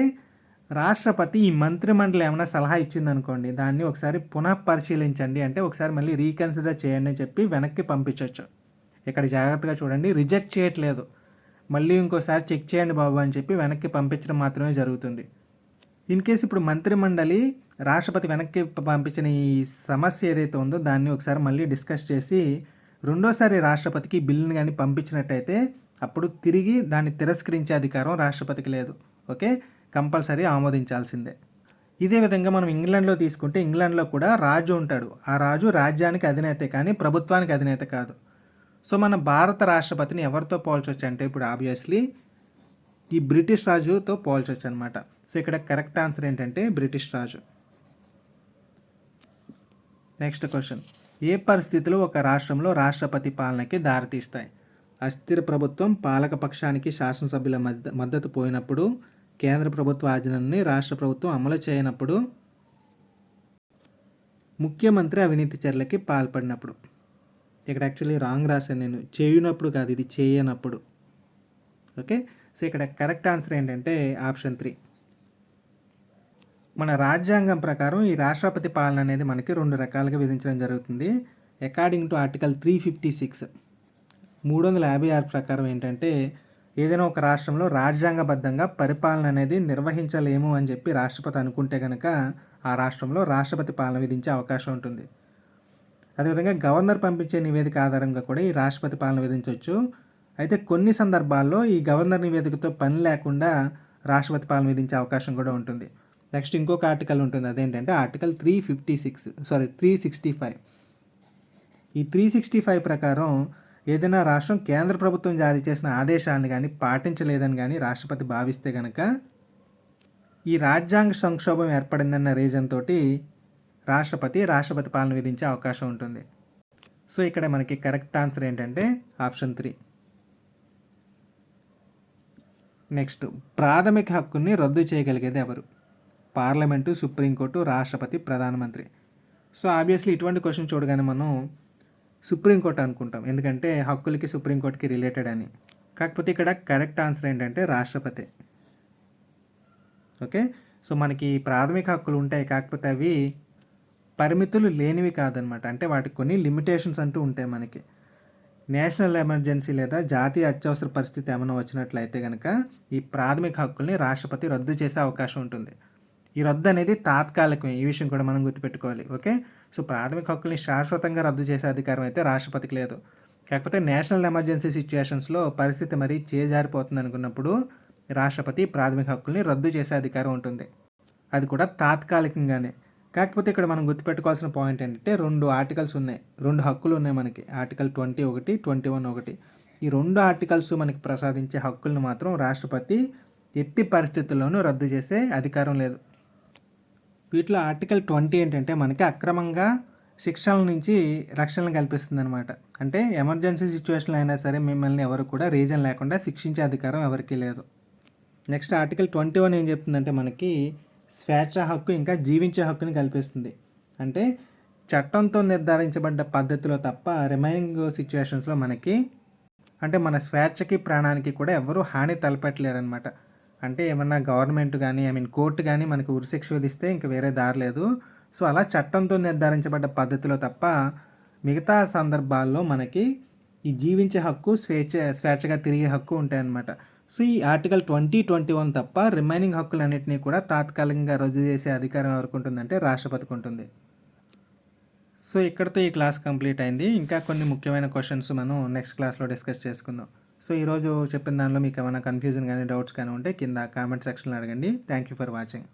Speaker 1: రాష్ట్రపతి ఈ మంత్రిమండలి ఏమైనా సలహా ఇచ్చిందనుకోండి, దాన్ని ఒకసారి పునఃపరిశీలించండి, అంటే ఒకసారి మళ్ళీ రీకన్సిడర్ చేయండి అని చెప్పి వెనక్కి పంపించవచ్చు. ఇక్కడ జాగ్రత్తగా చూడండి, రిజెక్ట్ చేయట్లేదు, మళ్ళీ ఇంకోసారి చెక్ చేయండి బాబు అని చెప్పి వెనక్కి పంపించడం మాత్రమే జరుగుతుంది. ఇన్ కేసు ఇప్పుడు మంత్రిమండలి రాష్ట్రపతి వెనక్కి పంపించిన ఈ సమస్య ఏదైతే ఉందో దాన్ని ఒకసారి మళ్ళీ డిస్కస్ చేసి రెండోసారి రాష్ట్రపతికి బిల్లుని కానీ పంపించినట్టయితే అప్పుడు తిరిగి దాన్ని తిరస్కరించే అధికారం రాష్ట్రపతికి లేదు. ఓకే, కంపల్సరీ ఆమోదించాల్సిందే. ఇదే విధంగా మనం ఇంగ్లాండ్లో తీసుకుంటే ఇంగ్లాండ్లో కూడా రాజు ఉంటాడు. ఆ రాజు రాజ్యానికి అధినేతే కానీ ప్రభుత్వానికి అధినేత కాదు. సో మన భారత రాష్ట్రపతిని ఎవరితో పోల్చొచ్చు అంటే ఇప్పుడు ఆబ్వియస్లీ ఈ బ్రిటిష్ రాజుతో పోల్చొచ్చు అనమాట. సో ఇక్కడ కరెక్ట్ ఆన్సర్ ఏంటంటే బ్రిటిష్ రాజు. నెక్స్ట్ క్వశ్చన్, ఏ పరిస్థితులు ఒక రాష్ట్రంలో రాష్ట్రపతి పాలనకి దారితీస్తాయి? అస్థిర ప్రభుత్వం, పాలక పక్షానికి శాసనసభ్యుల మద్దతు పోయినప్పుడు, కేంద్ర ప్రభుత్వ ఆజ్ఞని రాష్ట్ర ప్రభుత్వం అమలు చేయనప్పుడు, ముఖ్యమంత్రి అవినీతి చర్యలకి పాల్పడినప్పుడు. ఇక్కడ యాక్చువల్లీ రాంగ్ రాశాను నేను, చేయనప్పుడు కాదు, ఇది చేయనప్పుడు. ఓకే, సో ఇక్కడ కరెక్ట్ ఆన్సర్ ఏంటంటే ఆప్షన్ 3. మన రాజ్యాంగం ప్రకారం ఈ రాష్ట్రపతి పాలన అనేది మనకి 2 రకాలుగా విధించడం జరుగుతుంది. అకార్డింగ్ టు ఆర్టికల్ 356 356 ప్రకారం ఏంటంటే ఏదైనా ఒక రాష్ట్రంలో రాజ్యాంగబద్ధంగా పరిపాలన అనేది నిర్వహించలేము అని చెప్పి రాష్ట్రపతి అనుకుంటే కనుక ఆ రాష్ట్రంలో రాష్ట్రపతి పాలన విధించే అవకాశం ఉంటుంది. అదేవిధంగా గవర్నర్ పంపించే నివేదిక ఆధారంగా కూడా ఈ రాష్ట్రపతి పాలన విధించవచ్చు. అయితే కొన్ని సందర్భాల్లో ఈ గవర్నర్ నివేదికతో పని లేకుండా రాష్ట్రపతి పాలన విధించే అవకాశం కూడా ఉంటుంది. నెక్స్ట్ ఇంకొక ఆర్టికల్ ఉంటుంది, అదేంటంటే ఆర్టికల్ 365. ఈ 365 ప్రకారం ఏదైనా రాష్ట్రం కేంద్ర ప్రభుత్వం జారీ చేసిన ఆదేశాలను కానీ పాటించలేదని కానీ రాష్ట్రపతి భావిస్తే కనుక ఈ రాజ్యాంగ సంక్షోభం ఏర్పడిందన్న రీజన్ తోటి రాష్ట్రపతి పాలన విధించే అవకాశం ఉంటుంది. సో ఇక్కడ మనకి కరెక్ట్ ఆన్సర్ ఏంటంటే ఆప్షన్ 3. నెక్స్ట్, ప్రాథమిక హక్కుని రద్దు చేయగలిగేది ఎవరు? పార్లమెంటు, సుప్రీంకోర్టు, రాష్ట్రపతి, ప్రధానమంత్రి. సో ఆబ్వియస్లీ ఇటువంటి క్వశ్చన్ చూడగానే మనం సుప్రీంకోర్టు అనుకుంటాం, ఎందుకంటే హక్కులకి సుప్రీంకోర్టుకి రిలేటెడ్ అని. కాకపోతే ఇక్కడ కరెక్ట్ ఆన్సర్ ఏంటంటే రాష్ట్రపతి. ఓకే, సో మనకి ప్రాథమిక హక్కులు ఉంటాయి, కాకపోతే అవి పరిమితులు లేనివి కాదనమాట. అంటే వాటికి కొన్ని లిమిటేషన్స్ అంటూ ఉంటాయి మనకి. నేషనల్ ఎమర్జెన్సీ లేదా జాతీయ అత్యవసర పరిస్థితి ఏమైనా వచ్చినట్లయితే కనుక ఈ ప్రాథమిక హక్కుల్ని రాష్ట్రపతి రద్దు చేసే అవకాశం ఉంటుంది. ఈ రద్దు అనేది తాత్కాలికమే, ఈ విషయం కూడా మనం గుర్తుపెట్టుకోవాలి. ఓకే, సో ప్రాథమిక హక్కుల్ని శాశ్వతంగా రద్దు చేసే అధికారం అయితే రాష్ట్రపతికి లేదు. కాకపోతే నేషనల్ ఎమర్జెన్సీ సిచ్యుయేషన్స్లో పరిస్థితి మరీ చేజారిపోతుంది అనుకున్నప్పుడు రాష్ట్రపతి ప్రాథమిక హక్కుల్ని రద్దు చేసే అధికారం ఉంటుంది, అది కూడా తాత్కాలికంగానే. కాకపోతే ఇక్కడ మనం గుర్తుపెట్టుకోవాల్సిన పాయింట్ ఏంటంటే 2 ఆర్టికల్స్ ఉన్నాయి, 2 హక్కులు ఉన్నాయి మనకి, ఆర్టికల్ 20 ఒకటి, 21 ఒకటి. ఈ 2 ఆర్టికల్స్ మనకి ప్రసాదించే హక్కులను మాత్రం రాష్ట్రపతి ఎట్టి పరిస్థితుల్లోనూ రద్దు చేసే అధికారం లేదు. వీటిలో ఆర్టికల్ 20 ఏంటంటే మనకి అక్రమంగా శిక్షల నుంచి రక్షణను కల్పిస్తుంది అనమాట. అంటే ఎమర్జెన్సీ సిచ్యువేషన్లో అయినా సరే మిమ్మల్ని ఎవరు కూడా రీజన్ లేకుండా శిక్షించే అధికారం ఎవరికీ లేదు. నెక్స్ట్ ఆర్టికల్ 21 ఏం చెప్తుందంటే మనకి స్వేచ్ఛ హక్కు ఇంకా జీవించే హక్కుని కల్పిస్తుంది. అంటే చట్టంతో నిర్ధారించబడ్డ పద్ధతిలో తప్ప రిమైనింగ్ సిచ్యువేషన్స్లో మనకి అంటే మన స్వేచ్ఛకి ప్రాణానికి కూడా ఎవరు హాని తలపెట్టలేరనమాట. అంటే ఏమన్నా గవర్నమెంట్ కానీ కోర్టు కానీ మనకి ఉరిశిక్ష విధిస్తే ఇంక వేరే దారి లేదు. సో అలా చట్టంతో నిర్ధారించబడ్డ పద్ధతిలో తప్ప మిగతా సందర్భాల్లో మనకి ఈ జీవించే హక్కు, స్వేచ్ఛగా తిరిగే హక్కు ఉంటాయన్నమాట. సో ఈ ఆర్టికల్ 20, 21 తప్ప రిమైనింగ్ హక్కులన్నింటినీ కూడా తాత్కాలికంగా రద్దు చేసే అధికారం ఎవరికి ఉంటుందంటే రాష్ట్రపతికి ఉంటుంది. సో ఇక్కడితో ఈ క్లాస్ కంప్లీట్ అయింది. ఇంకా కొన్ని ముఖ్యమైన క్వశ్చన్స్ మనం నెక్స్ట్ క్లాస్లో డిస్కస్ చేసుకుందాం. సో ఈరోజు చెప్పిన దానిలో మీకు ఏమైనా కన్ఫ్యూజన్ కానీ డౌట్స్ కానీ ఉంటే కింద కామెంట్ సెక్షన్లో అడగండి. Thank you for watching.